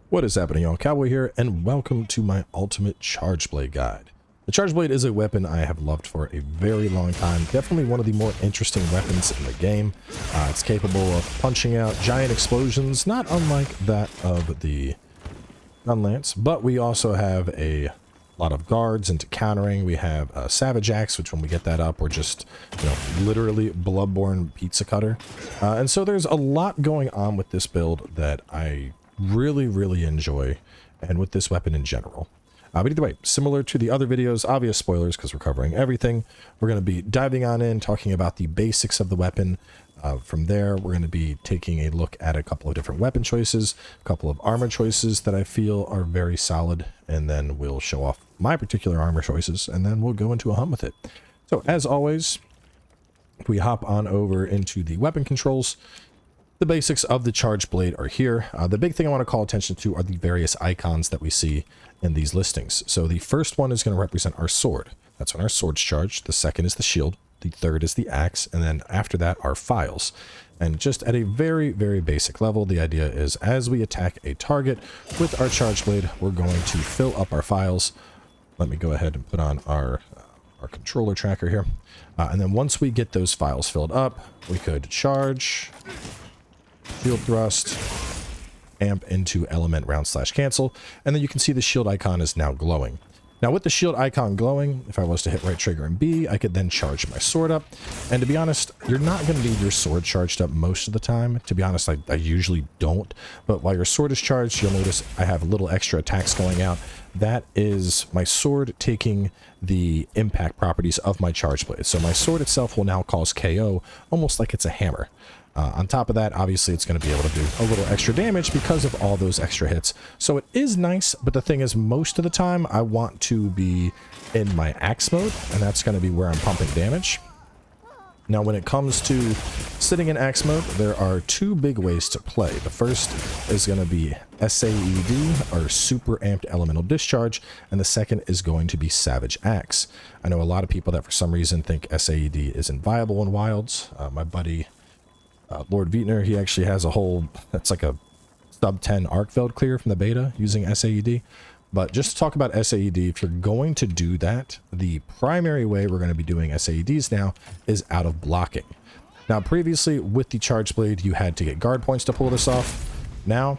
What is happening, y'all? Cowboy here, and welcome to my ultimate charge blade guide. The charge blade is a weapon I have loved for a very long time. Definitely one of the more interesting weapons in the game. It's capable of punching out giant explosions, not unlike that of the gun lance, but we also have a lot of guards into countering. We have a savage axe, which when we get that up, we're just, literally bloodborne pizza cutter. And so there's a lot going on with this build that I really enjoy, and with this weapon in general. But either way, similar to the other videos, obvious spoilers because we're covering everything. We're going to be diving on in, talking about the basics of the weapon. From there, we're going to be taking a look at a couple of different weapon choices, a couple of armor choices that I feel are very solid, and then we'll show off my particular armor choices, and then we'll go into a hum with it. So as always, we hop on over into the weapon controls. The basics of the charge blade are here. The big thing I want to call attention to are the various icons that we see in these listings. So the first one is going to represent our sword. That's when our sword's charged. The second is the shield. The third is the axe. And then after that are files. And just at a very basic level, the idea is as we attack a target with our charge blade, we're going to fill up our files. Let me go ahead and put on our controller tracker here. And then once we get those files filled up, we could charge, shield thrust, amp into element round / cancel, and then you can see the shield icon is now glowing. Now with the shield icon glowing, if I was to hit right trigger and B, I could then charge my sword up. And to be honest, you're not going to need your sword charged up most of the time. To be honest, I usually don't. But while your sword is charged, you'll notice I have little extra attacks going out. That is my sword taking the impact properties of my charge blade. So my sword itself will now cause KO, almost like it's a hammer. On top of that, obviously, it's going to be able to do a little extra damage because of all those extra hits. So it is nice, but the thing is, most of the time, I want to be in my axe mode, and that's going to be where I'm pumping damage. Now, when it comes to sitting in axe mode, there are two big ways to play. The first is going to be SAED, or Super Amped Elemental Discharge, and the second is going to be Savage Axe. I know a lot of people that for some reason think SAED isn't viable in Wilds. My buddy Lord Vietner, he actually has a whole, that's like a sub 10 arc veld clear from the beta using SAED. But just to talk about SAED, if you're going to do that, the primary way we're going to be doing SAEDs now is out of blocking. Now previously with the charge blade, you had to get guard points to pull this off. Now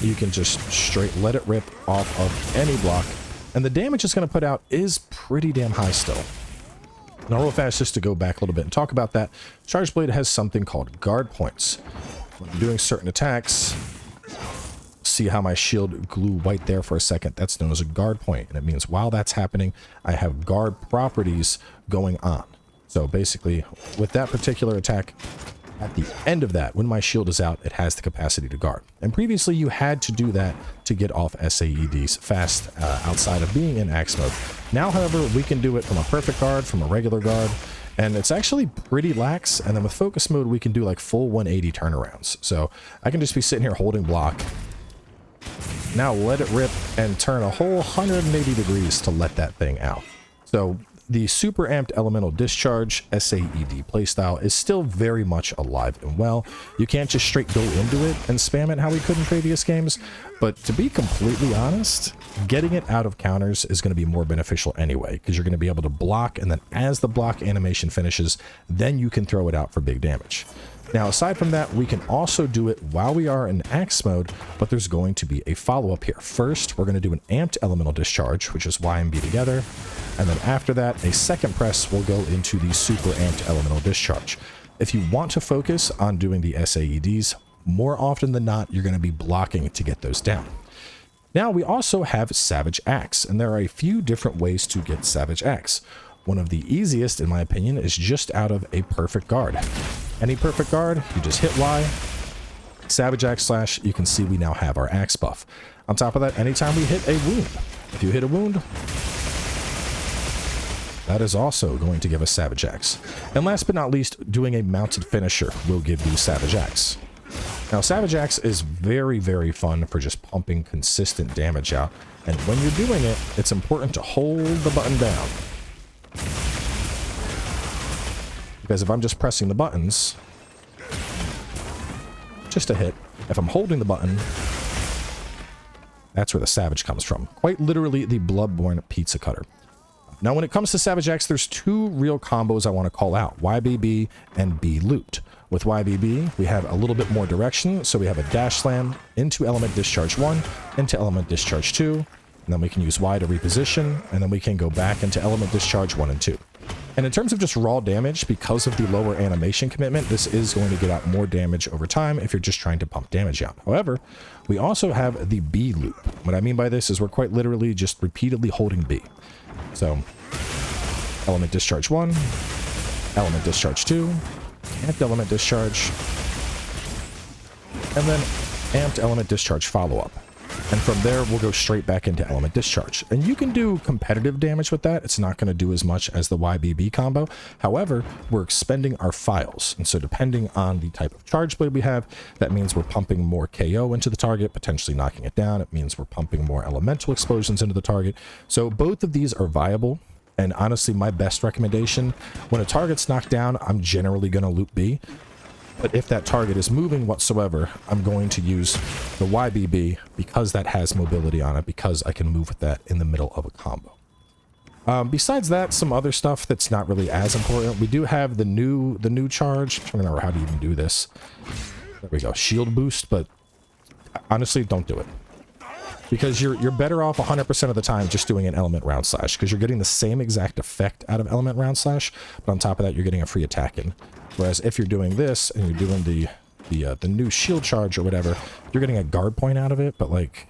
you can just straight let it rip off of any block, and the damage it's going to put out is pretty damn high still. Now real fast, just to go back a little bit and talk about that, charge blade has something called guard points. When I'm doing certain attacks, see how my shield glue white there for a second? That's known as a guard point, and it means while that's happening, I have guard properties going on. So basically, with that particular attack, at the end of that, when my shield is out, it has the capacity to guard. And previously, you had to do that to get off SAEDs fast outside of being in axe mode. Now, however, we can do it from a perfect guard, from a regular guard, and it's actually pretty lax. And then with focus mode, we can do like full 180 turnarounds. So I can just be sitting here holding block. Now let it rip and turn a whole 180 degrees to let that thing out. So the Super Amped Elemental Discharge SAED playstyle is still very much alive and well. You can't just straight go into it and spam it how we could in previous games, but to be completely honest, getting it out of counters is going to be more beneficial anyway, because you're going to be able to block, and then as the block animation finishes, then you can throw it out for big damage. Now, aside from that, we can also do it while we are in axe mode, but there's going to be a follow-up here. First, we're going to do an amped elemental discharge, which is Y and B together. And then after that, a second press will go into the super amped elemental discharge. If you want to focus on doing the SAEDs, more often than not, you're going to be blocking to get those down. Now, we also have Savage Axe, and there are a few different ways to get Savage Axe. One of the easiest, in my opinion, is just out of a perfect guard. Any perfect guard, you just hit Y, Savage Axe slash, you can see we now have our axe buff. On top of that, anytime we hit a wound, if you hit a wound, that is also going to give us Savage Axe. And last but not least, doing a mounted finisher will give you Savage Axe. Now, Savage Axe is very fun for just pumping consistent damage out. And when you're doing it, it's important to hold the button down. Because if I'm just pressing the buttons, just a hit. If I'm holding the button, That's where the Savage comes from. Quite literally the Bloodborne pizza cutter. Now, when it comes to Savage X, there's two real combos I want to call out, YBB and B loot. With YBB, we have a little bit more direction, so we have a dash slam into element discharge 1, into element discharge 2, and then we can use Y to reposition, and then we can go back into element discharge 1 and 2. And in terms of just raw damage, because of the lower animation commitment, this is going to get out more damage over time if you're just trying to pump damage out. However, we also have the B loop. What I mean by this is we're quite literally just repeatedly holding B. So, element discharge 1, element discharge 2, amped element discharge, and then amped element discharge follow-up. And from there, we'll go straight back into element discharge. And you can do competitive damage with that. It's not going to do as much as the YBB combo. However, we're expending our files. And so depending on the type of charge blade we have, that means we're pumping more KO into the target, potentially knocking it down. It means we're pumping more elemental explosions into the target. So both of these are viable. And honestly, my best recommendation, when a target's knocked down, I'm generally going to loop B. But if that target is moving whatsoever, I'm going to use the YBB because that has mobility on it, because I can move with that in the middle of a combo. Besides that, some other stuff that's not really as important. We do have the new charge. I'm trying to remember how to even do this. There we go. Shield boost, but honestly, don't do it. Because you're better off 100% of the time just doing an element round slash, because you're getting the same exact effect out of element round slash, but on top of that, you're getting a free attack in. Whereas if you're doing this and you're doing the new shield charge or whatever, you're getting a guard point out of it. But like,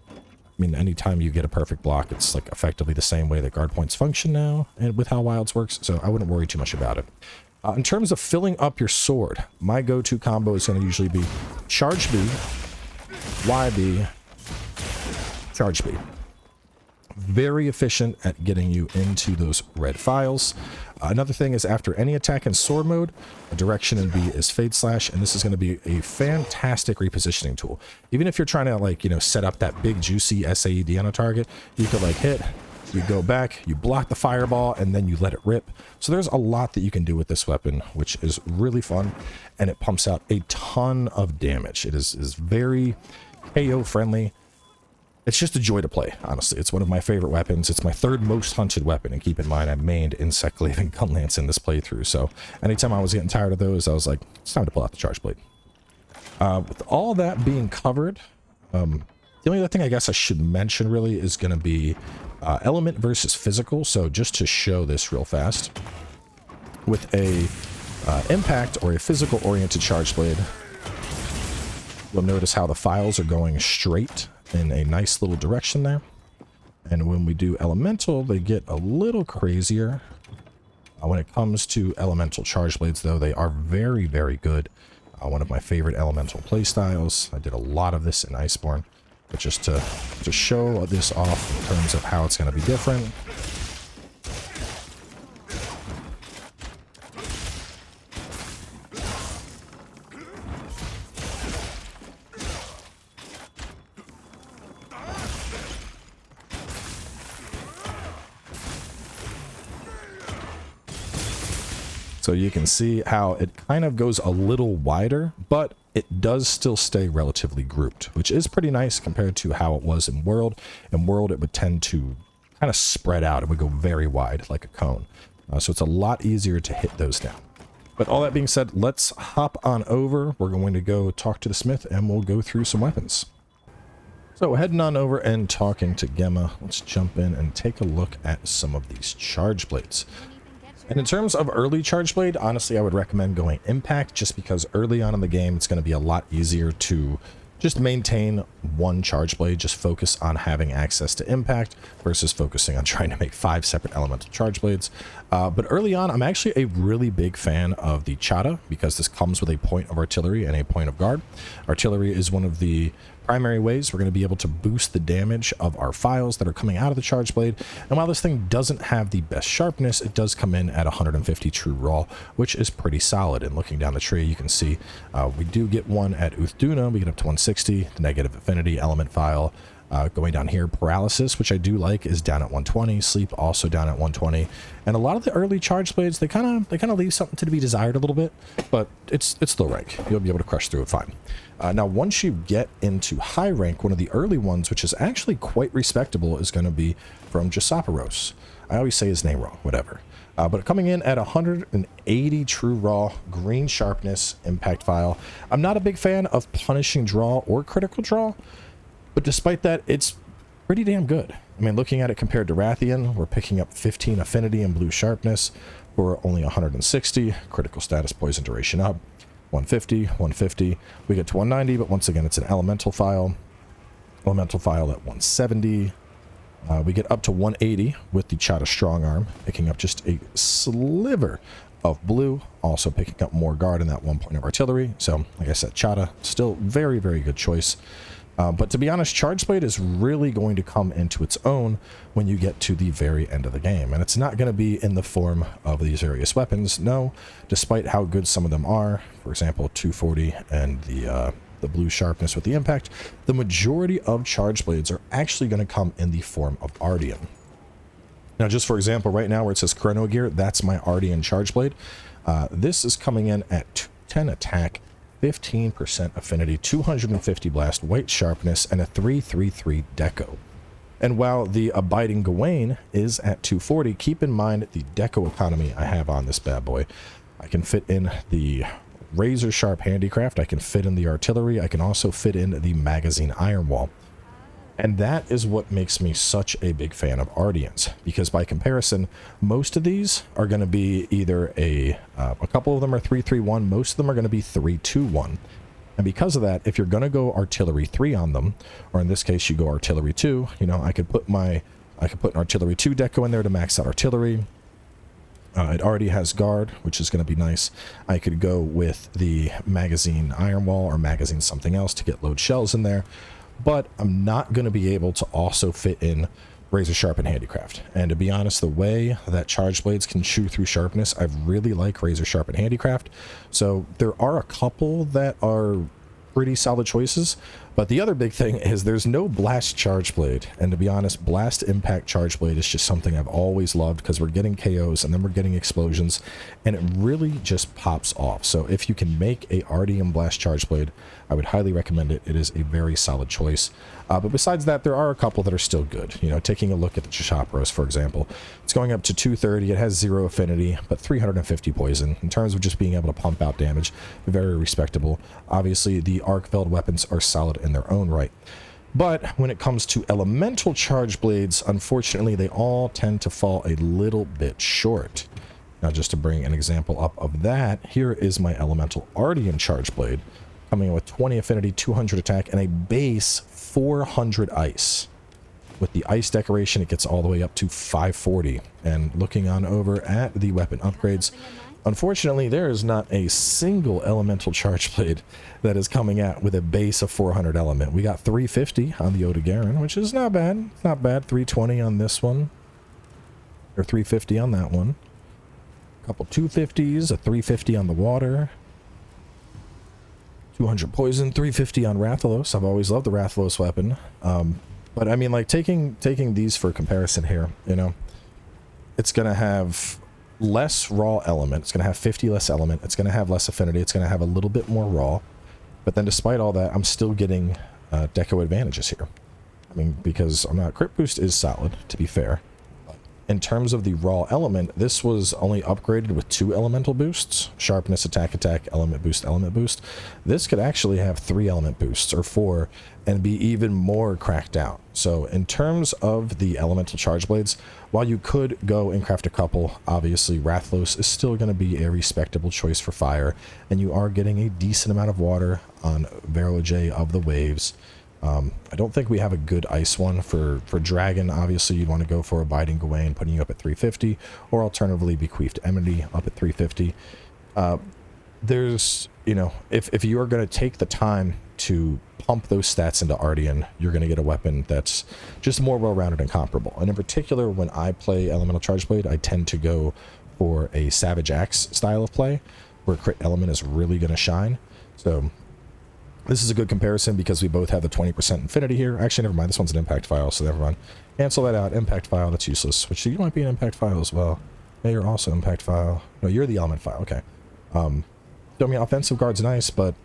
I mean, anytime you get a perfect block, it's like effectively the same way that guard points function now, and with how Wilds works. So I wouldn't worry too much about it. In terms of filling up your sword, my go-to combo is going to usually be charge B, YB, charge B. Very efficient at getting you into those red files. Another thing is after any attack in sword mode, a direction in B is fade slash, and this is going to be a fantastic repositioning tool. Even if you're trying to, like, you know, set up that big juicy SAED on a target, you could like hit, you go back, you block the fireball, and then you let it rip. So there's a lot that you can do with this weapon, which is really fun, and it pumps out a ton of damage. It is very KO friendly. It's just a joy to play, honestly. It's one of my favorite weapons. It's my third most hunted weapon, and keep in mind I mained Insect Glaive and Gunlance in this playthrough, so anytime I was getting tired of those, I was like, it's time to pull out the Charge Blade. With all that being covered, the only other thing I guess I should mention really is going to be element versus physical. So just to show this real fast, with a impact or a physical oriented Charge Blade, you'll notice how the files are going straight in a nice little direction there. And when we do elemental, they get a little crazier. When it comes to elemental charge blades, though, they are very, very good. One of my favorite elemental playstyles. I did a lot of this in Iceborne, but just to show this off in terms of how it's going to be different. So you can see how it kind of goes a little wider, but it does still stay relatively grouped, which is pretty nice compared to how it was in World. In World, it would tend to kind of spread out. It would go very wide like a cone. So it's a lot easier to hit those down. But all that being said, let's hop on over. We're going to go talk to the smith and we'll go through some weapons. So heading on over and talking to Gemma, let's jump in and take a look at some of these charge blades. And in terms of early charge blade, honestly, I would recommend going impact, just because early on in the game, it's going to be a lot easier to just maintain one charge blade, just focus on having access to impact versus focusing on trying to make 5 separate elemental charge blades. But early on, I'm actually a really big fan of the Chata, because this comes with a point of artillery and a point of guard. Artillery is one of the primary ways we're going to be able to boost the damage of our files that are coming out of the charge blade. And while this thing doesn't have the best sharpness, it does come in at 150 true raw, which is pretty solid. And looking down the tree, you can see we do get one at Uthduna. We get up to 160, the negative affinity element file. Going down here, paralysis, which I do like, is down at 120. Sleep also down at 120. And a lot of the early charge blades, they kind of leave something to be desired a little bit, but it's low rank. You'll be able to crush through it fine. Now, once you get into high rank, one of the early ones, which is actually quite respectable, is going to be from Jasaparos. I always say his name wrong, whatever. But coming in at 180 true raw, green sharpness, impact file. I'm not a big fan of punishing draw or critical draw, but despite that, it's pretty damn good. I mean, looking at it compared to Rathian, we're picking up 15 affinity and blue sharpness for only 160. Critical status, poison duration up. 150, 150. We get to 190, but once again, it's an elemental file. Elemental file at 170. We get up to 180 with the Chata Strong Arm, picking up just a sliver of blue, also picking up more guard in that 1 point of artillery. So, like I said, Chata, still very, very good choice. But to be honest, Charge Blade is really going to come into its own when you get to the very end of the game. And it's not going to be in the form of these various weapons. No, despite how good some of them are, for example, 240 and the blue sharpness with the impact, the majority of Charge Blades are actually going to come in the form of Ardian. Now, just for example, right now where it says Chrono Gear, that's my Ardian Charge Blade. This is coming in at 210 attack, 15% affinity, 250 blast, white sharpness, and a 333 deco. And while the Abiding Gawain is at 240, keep in mind the deco economy I have on this bad boy. I can fit in the razor sharp handicraft, I can fit in the artillery, I can also fit in the magazine iron wall. And that is what makes me such a big fan of Ardians, because by comparison, most of these are going to be either a couple of them are 331, most of them are going to be 321. And because of that, if you're going to go artillery 3 on them, or in this case you go artillery 2, you know, I could put an artillery 2 deco in there to max out artillery. It already has guard, which is going to be nice. I could go with the magazine iron wall or magazine something else to get load shells in there. But I'm not going to be able to also fit in razor sharp and handicraft. And to be honest, the way that charge blades can chew through sharpness, I really like razor sharp and handicraft. So there are a couple that are pretty solid choices, but the other big thing is there's no blast charge blade. And to be honest, blast impact charge blade is just something I've always loved, because we're getting KOs and then we're getting explosions, and it really just pops off. So if you can make a Ardian blast charge blade, I would highly recommend it. It is a very solid choice. But besides that, there are a couple that are still good. You know, taking a look at the Chishapros, for example, it's going up to 230. It has 0 affinity, but 350 poison. In terms of just being able to pump out damage, very respectable. Obviously, the Arcveld weapons are solid in their own right. But when it comes to elemental charge blades, unfortunately, they all tend to fall a little bit short. Now, just to bring an example up of that, here is my elemental Ardian charge blade, coming in with 20 affinity, 200 attack, and a base 400 ice. With the ice decoration, it gets all the way up to 540. And looking on over at the weapon upgrades, unfortunately, there is not a single elemental charge blade that is coming out with a base of 400 element. We got 350 on the Odegarin, which is not bad. Not bad. 320 on this one. Or 350 on that one. A couple 250s, a 350 on the water. 200 poison, 350 on Rathalos. I've always loved the Rathalos weapon. But I mean, like, taking these for comparison here, you know, it's going to have less raw element. It's going to have 50 less element. It's going to have less affinity. It's going to have a little bit more raw. But then despite all that, I'm still getting deco advantages here. I mean, because I'm not... Crit boost is solid, to be fair. In terms of the raw element, this was only upgraded with 2 elemental boosts. Sharpness, attack, element boost, element boost. This could actually have 3 element boosts, or 4, and be even more cracked out. So in terms of the elemental charge blades, while you could go and craft a couple, obviously Rathalos is still going to be a respectable choice for fire, and you are getting a decent amount of water on Veroj of the Waves. I don't think we have a good ice one for Dragon. Obviously, you'd want to go for Abiding Gawain, putting you up at 350, or alternatively Bequeathed Enmity up at 350. There's, you know, if you are going to take the time to pump those stats into Ardian, you're going to get a weapon that's just more well-rounded and comparable. And in particular, when I play Elemental Charge Blade, I tend to go for a Savage Axe style of play, where crit element is really going to shine. So This is a good comparison because we both have the 20% infinity here. Actually, never mind. This one's an impact file, so never mind. Cancel that out. Impact file, that's useless. Which you might be an impact file as well. Yeah, you're also impact file. No, you're the element file. Okay. So, I mean, offensive guard's nice, but,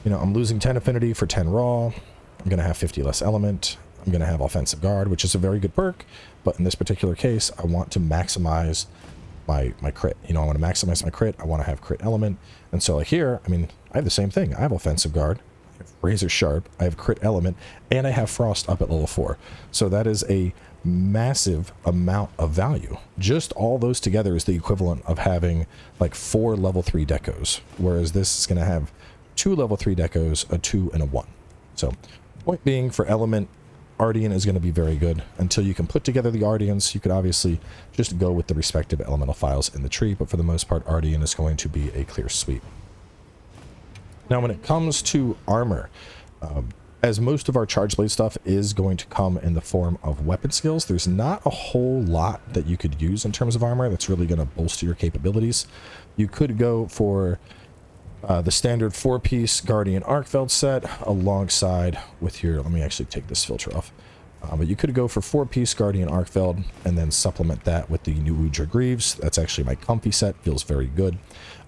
you know, I'm losing 10 affinity for 10 raw. I'm going to have 50 less element. I'm going to have offensive guard, which is a very good perk. But in this particular case, I want to maximize my crit. You know, I want to maximize my crit. I want to have crit element. And so like here, I mean, I have the same thing. I have offensive guard. Razor sharp, I have crit element, and I have frost up at level 4. So that is a massive amount of value. Just all those together is the equivalent of having like 4 level 3 decos, whereas this is going to have 2 level 3 decos, a 2 and a 1. So point being, for element, Ardian is going to be very good. Until you can put together the Ardians, you could obviously just go with the respective elemental files in the tree, but for the most part, Ardian is going to be a clear sweep. Now, when it comes to armor, as most of our charge blade stuff is going to come in the form of weapon skills, there's not a whole lot that you could use in terms of armor that's really going to bolster your capabilities. You could go for the standard 4-piece Guardian Arcveld set alongside with your, let me actually take this filter off. But you could go for 4-piece Guardian Arcveld and then supplement that with the new Udra Greaves. That's actually my comfy set, feels very good.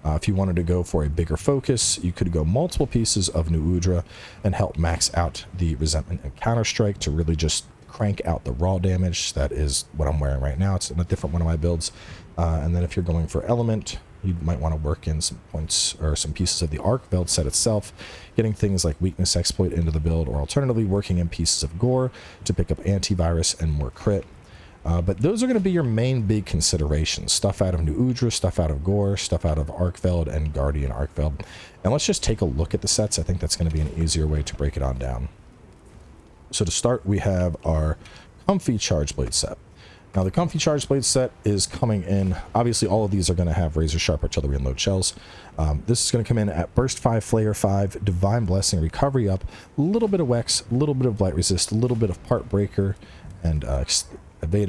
If you wanted to go for a bigger focus, you could go multiple pieces of new Udra and help max out the resentment and counter strike to really just crank out the raw damage. That is what I'm wearing right now. It's in a different one of my builds. And then if you're going for element, you might want to work in some points or some pieces of the Arcveld set itself, getting things like weakness exploit into the build, or alternatively working in pieces of gore to pick up antivirus and more crit. But those are going to be your main big considerations. Stuff out of New Udra, stuff out of Gore, stuff out of Arcveld and Guardian Arcveld. And let's just take a look at the sets. I think that's going to be an easier way to break it on down. So to start, we have our Comfy Charge Blade set. Now, the Comfy Charge Blade set is coming in. Obviously, all of these are going to have Razor Sharp Artillery and Load Shells. This is going to come in at Burst 5, Flayer 5, Divine Blessing, Recovery up, a little bit of Wex, a little bit of Blight Resist, a little bit of Part Breaker, and evade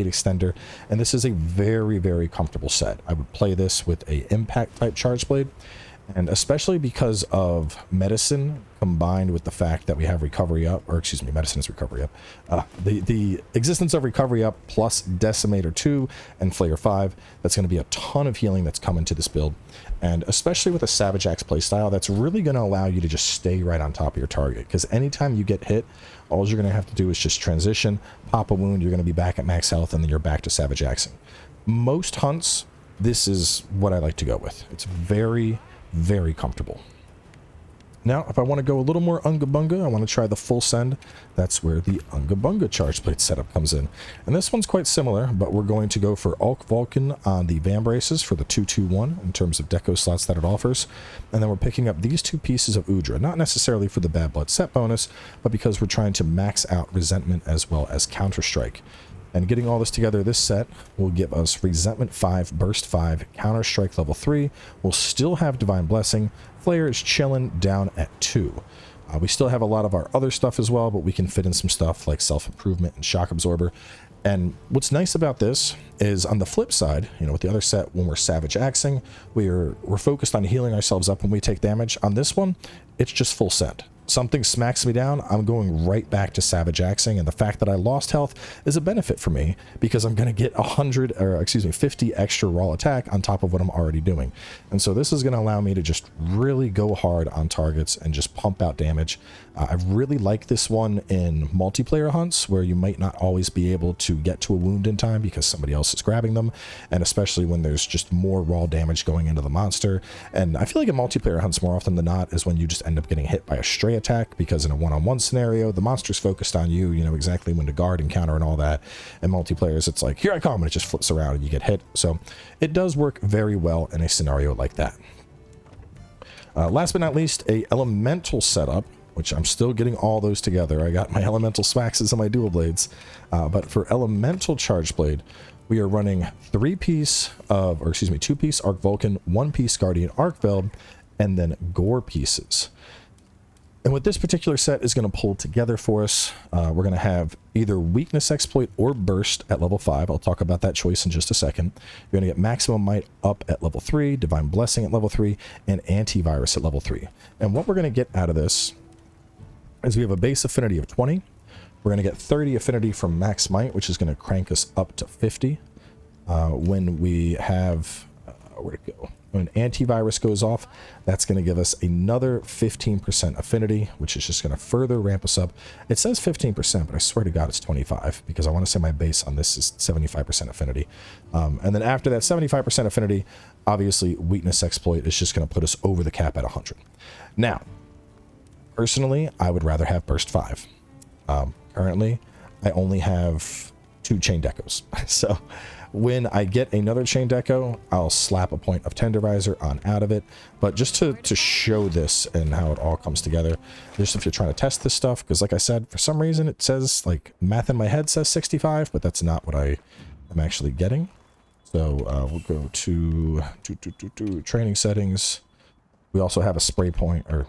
extender. And this is a very, very comfortable set. I would play this with a impact type charge blade, and especially because of medicine combined with the fact that we have recovery up, or excuse me, medicine is recovery up. The existence of recovery up plus decimator 2 and flayer 5, that's going to be a ton of healing that's coming to this build. And especially with a Savage Axe playstyle, that's really going to allow you to just stay right on top of your target. Because anytime you get hit, all you're going to have to do is just transition, pop a wound, you're going to be back at max health, and then you're back to Savage Axing. Most hunts, this is what I like to go with. It's very, very comfortable. Now, if I want to go a little more Unga Bunga, I want to try the full send. That's where the Unga Bunga charge blade setup comes in. And this one's quite similar, but we're going to go for Ulk Vulcan on the Vambraces for the 2-2-1 in terms of deco slots that it offers. And then we're picking up these 2 pieces of Udra, not necessarily for the Bad Blood set bonus, but because we're trying to max out resentment as well as Counter Strike. And getting all this together, this set will give us Resentment 5, Burst 5, Counter Strike level 3. We'll still have Divine Blessing. Flayer is chilling down at 2. We still have a lot of our other stuff as well, but we can fit in some stuff like Self-Improvement and Shock Absorber. And what's nice about this is on the flip side, you know, with the other set, when we're Savage Axing, we're focused on healing ourselves up when we take damage. On this one, it's just full send. Something smacks me down, I'm going right back to Savage Axing, and the fact that I lost health is a benefit for me because I'm going to get 50 extra raw attack on top of what I'm already doing. And so this is going to allow me to just really go hard on targets and just pump out damage. I really like this one in multiplayer hunts where you might not always be able to get to a wound in time because somebody else is grabbing them, and especially when there's just more raw damage going into the monster. And I feel like in multiplayer hunts more often than not is when you just end up getting hit by a stray attack, because in a one-on-one scenario the monster's focused on you, you know exactly when to guard and counter and all that. And multiplayers, it's like, here I come, and it just flips around and you get hit. So it does work very well in a scenario like that. Last but not least, a elemental setup, which I'm still getting all those together. I got my elemental swaxes and my dual blades, but for elemental charge blade, we are running 2-piece Arc Vulcan, 1-piece Guardian Arcveld, and then Gore pieces. And what this particular set is going to pull together for us, we're going to have either weakness exploit or burst at level 5. I'll talk about that choice in just a second. You're going to get maximum might up at level 3, divine blessing at level 3, and antivirus at level 3. And what we're going to get out of this is we have a base affinity of 20. We're going to get 30 affinity from max might, which is going to crank us up to 50. When we have, where'd it go? When antivirus goes off, that's going to give us another 15% affinity, which is just going to further ramp us up. It says 15%, but I swear to God it's 25, because I want to say my base on this is 75% affinity. And then after that 75% affinity, obviously weakness exploit is just going to put us over the cap at 100. Now, personally, I would rather have burst 5. Currently, I only have 2 chain decos. So when I get another chain deco, I'll slap a point of tenderizer on out of it. But just to show this and how it all comes together, just if you're trying to test this stuff, because like I said, for some reason it says, like, math in my head says 65, but that's not what I am actually getting. So we'll go to training settings. We also have a spray point, or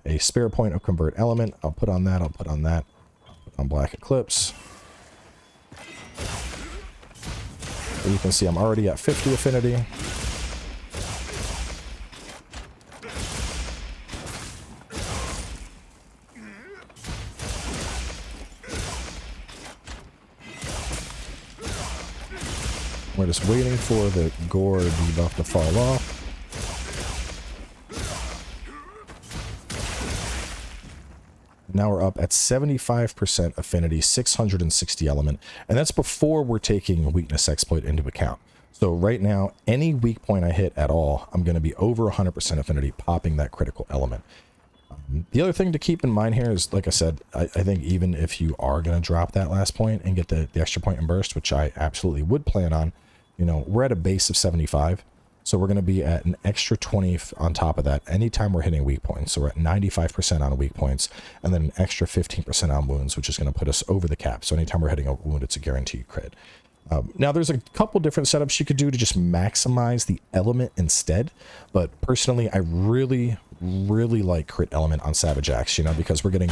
a spare point of convert element. I'll put on that, I'll put on that. Put on black eclipse. You can see I'm already at 50 affinity. We're just waiting for the gore debuff to fall off. Now we're up at 75% affinity, 660 element, and that's before we're taking weakness exploit into account. So right now, any weak point I hit at all, I'm going to be over 100% affinity, popping that critical element. The other thing to keep in mind here is, like I said, I think even if you are going to drop that last point and get the extra point in burst, which I absolutely would plan on, you know, we're at a base of 75. So we're going to be at an extra 20 on top of that anytime we're hitting weak points. So we're at 95% on weak points, and then an extra 15% on wounds, which is going to put us over the cap. So anytime we're hitting a wound, it's a guaranteed crit. Now there's a couple different setups you could do to just maximize the element instead. But personally, I really like crit element on Savage Axe, you know, because we're getting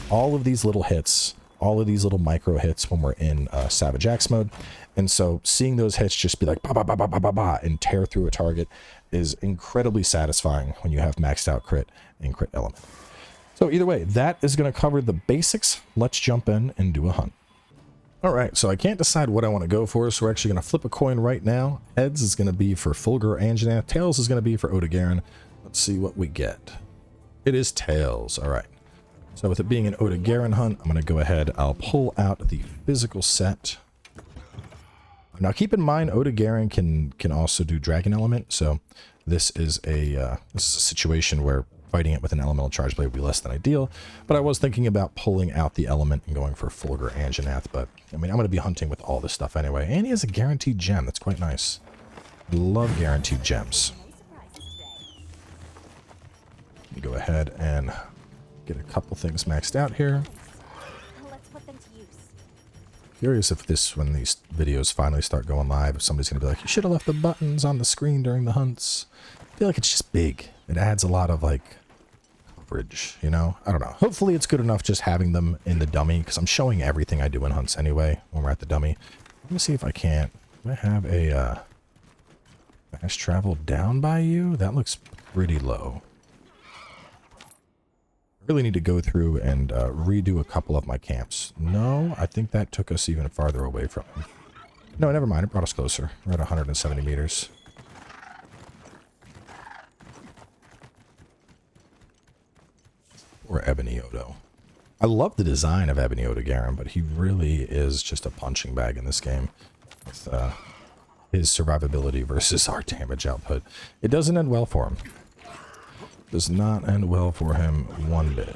all of these little hits, all of these little micro hits when we're in Savage Axe mode. And so seeing those hits just be like ba ba ba ba ba ba ba and tear through a target is incredibly satisfying when you have maxed out crit and crit element. So either way, that is going to cover the basics. Let's jump in and do a hunt. All right, so I can't decide what I want to go for, so we're actually going to flip a coin right now. Heads is going to be for Fulgur Anjanath. Tails is going to be for Oda-Garen. Let's see what we get. It is Tails. All right. So with it being an Oda-Garen hunt, I'm going to go ahead. I'll pull out the physical set. Now keep in mind, Oda-Garen can also do Dragon Element, so this is a situation where fighting it with an Elemental Charge Blade would be less than ideal, but I was thinking about pulling out the element and going for Fulgur Anjanath, but I mean, I'm going to be hunting with all this stuff anyway, and he has a guaranteed gem. That's quite nice. I love guaranteed gems. Let me go ahead and get a couple things maxed out here. Curious if this, when these videos finally start going live, if somebody's going to be like, you should have left the buttons on the screen during the hunts. I feel like it's just big. It adds a lot of, like, coverage, you know? I don't know. Hopefully it's good enough just having them in the dummy, because I'm showing everything I do in hunts anyway when we're at the dummy. Let me see if I can't. Do I have a fast travel down by you? That looks pretty low. Really need to go through and redo a couple of my camps. No, I think that took us even farther away from him. No, never mind. It brought us closer. We're at 170 meters. Or Ebony Odo. I love the design of Ebony Odo-Garen, but he really is just a punching bag in this game. With his survivability versus our damage output. It doesn't end well for him. Does not end well for him one bit.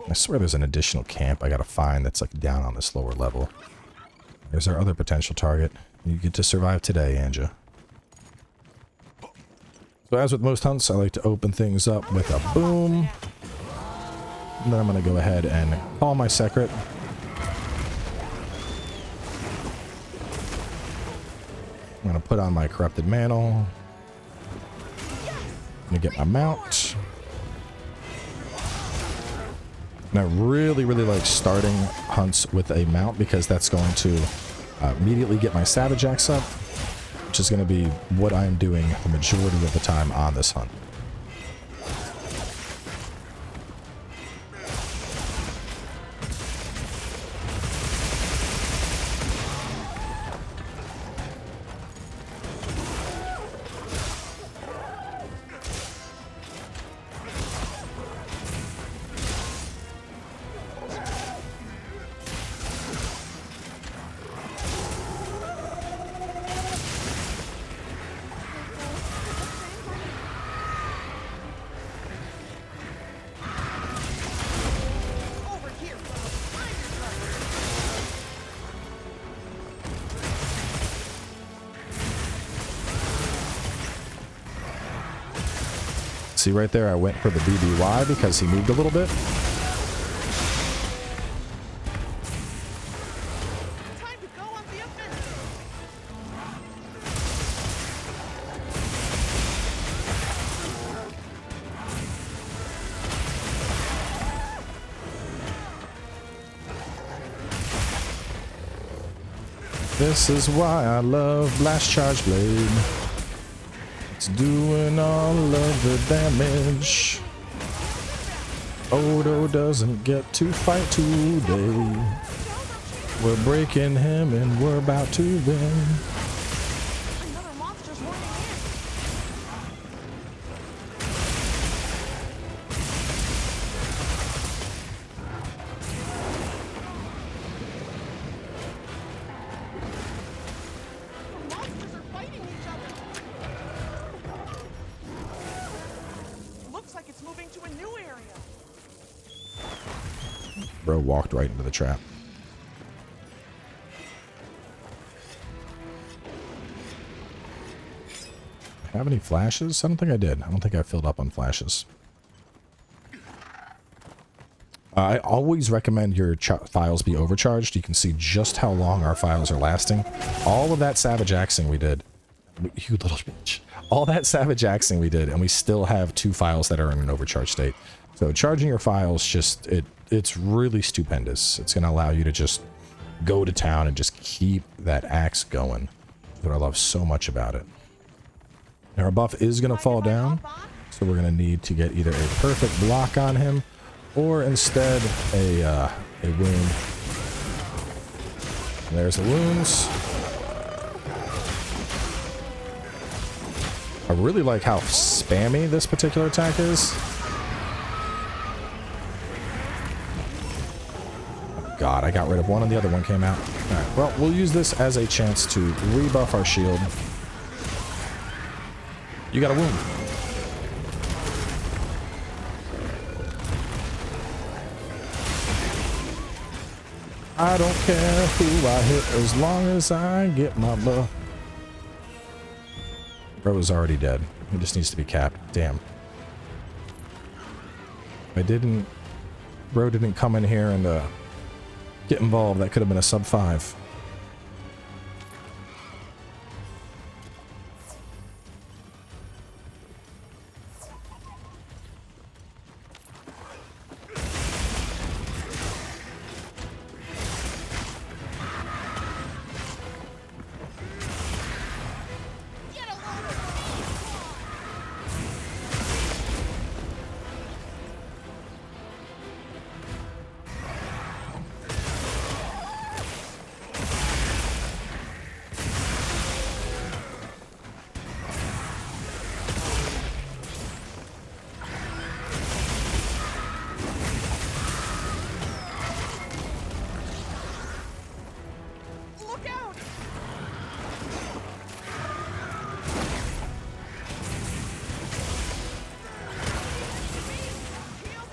I swear there's an additional camp I gotta find that's like down on this lower level. There's our other potential target. You get to survive today, Anja. So as with most hunts, I like to open things up with a boom. And then I'm gonna go ahead and call my secret. I'm gonna put on my corrupted mantle. I'm gonna get my mount. And I really, really like starting hunts with a mount because that's going to immediately get my Savage Axe up, which is going to be what I'm doing the majority of the time on this hunt. See right there, I went for the BBY because he moved a little bit. Time to go on the offensive. This is why I love Blast Charge Blade. It's doing all of the damage. Odo doesn't get to fight today. We're breaking him and we're about to win. Another monster's running in. The monsters are fighting each other. Looks like it's moving to a new area. Bro walked right into the trap. Have any flashes? I don't think I did. I don't think I filled up on flashes. I always recommend your files be overcharged. You can see just how long our files are lasting. All of that Savage Axing we did. You little bitch. All that Savage Axing we did, and we still have 2 files that are in an overcharged state. So charging your files just, it's really stupendous. It's going to allow you to just go to town and just keep that axe going. That's what I love so much about it. Now our buff is going to fall down, so we're going to need to get either a perfect block on him, or instead a wound. And there's the wounds. I really like how spammy this particular attack is. Oh God, I got rid of one and the other one came out. Alright, well, we'll use this as a chance to rebuff our shield. You got a wound. I don't care who I hit as long as I get my buff. Bro is already dead. He just needs to be capped. Damn. Bro didn't come in here and get involved. That could have been a sub 5.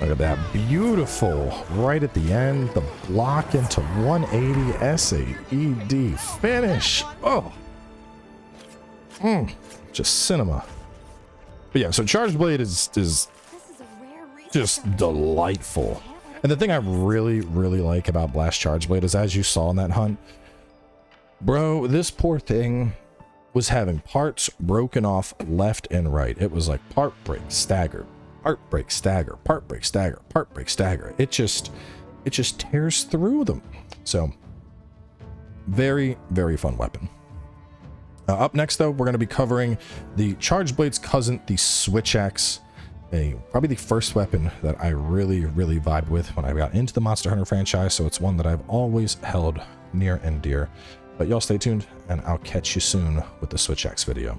Look at that. Beautiful. Right at the end. The block into 180 SAED. Finish. Oh. Just cinema. But yeah, so Charged Blade is just delightful. And the thing I really, really like about Blast Charged Blade is, as you saw in that hunt, bro, this poor thing was having parts broken off left and right. It was like part break, staggered. part break, stagger, part break, stagger, part break, stagger. It just tears through them. So very, very fun weapon. Up next, though, we're going to be covering the Charge Blade's cousin, the Switch Axe. Probably the first weapon that I really vibed with when I got into the Monster Hunter franchise, so it's one that I've always held near and dear. But y'all stay tuned, and I'll catch you soon with the Switch Axe video.